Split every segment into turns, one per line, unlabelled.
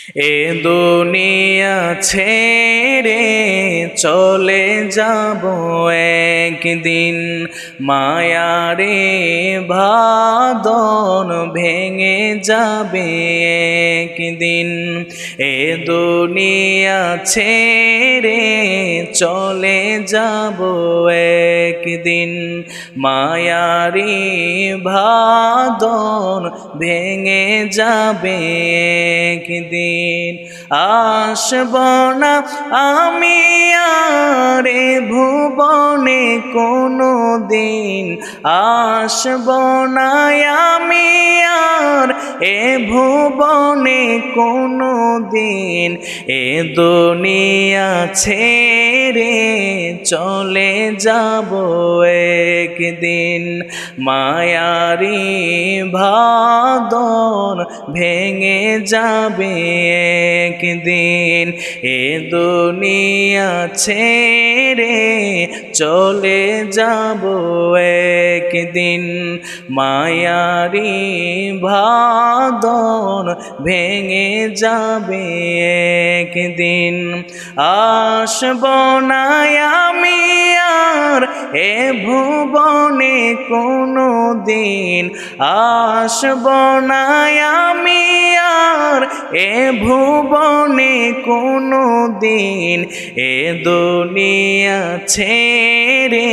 এ দুনিয়া ছেড়ে চলে যাব একদিন, মায়ারে বাঁধন ভেঙে যাবে একদিন। এ দুনিয়া ছেড়ে চলে যাব একদিন, মায়ারি বাঁধন ভেঙে যাবে একদিন। আসব না আমি আর এ ভুবনে কোনো দিন, আসব না আমি আর এ ভুবনে কোনো দিন। এ দুনিয়া ছেড়ে চলে যাব একদিন, মায়ারি বাঁধন ভেঙে যাবে একদিন। এ দুনিয়া ছেড়ে চলে যাব একদিন, মায়ারি বাঁধন ভেঙে যাবে একদিন। আসব না আমি আর এ ভুবনে কোনো দিন, আসব না আমি আর এ ভুবনে কোনো দিন। এ দুনিয়া ছেড়ে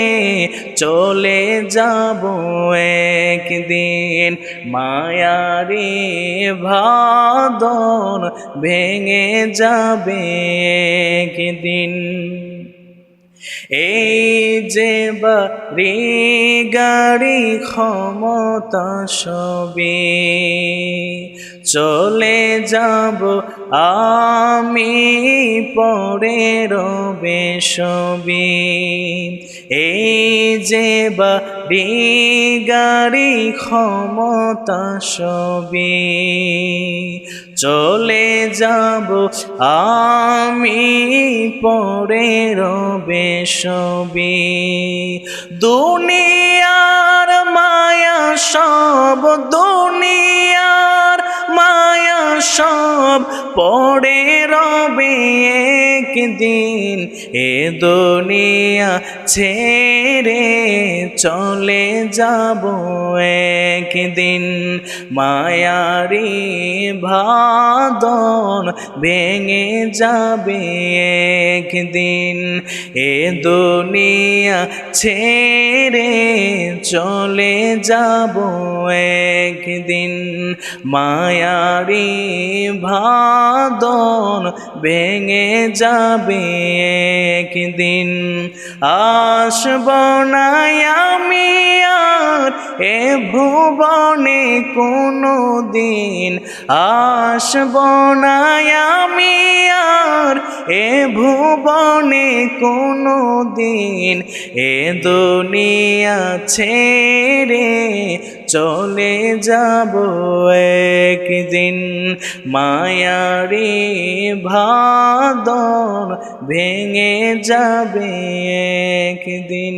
চলে যাব একদিন, মায়ারি বাঁধন ভেঙে যাবে একদিন। এই যে বাড়ি গাড়ি ক্ষমতা সবই চলে যাব আমি, পরে রবে সবই। এই যে বাড়ি গাড়ি ক্ষমতা সবই চলে যাব আমি, পরে রবে সবই। দুনিয়ার মায়া সব, দুনিয়ার মায়া সব পড়ে রবে একদিন। এ দুনিয়া ছেড়ে চলে যাব একদিন, মায়ারি বাঁধন ভেঙে যাবে একদিন। এ দুনিয়া ছেড়ে চলে যাব একদিন, মায়ারি বাঁধন ভেঙে যাবে একদিন। আসব না আমি আর এ ভুবনে কোনো দিন, আসব না আমি আর এ ভুবনে কোনো দিন। এ দুনিয়া ছেড়ে চলে যাব একদিন, মায়ারি বাঁধন ভেঙে যাবে একদিন।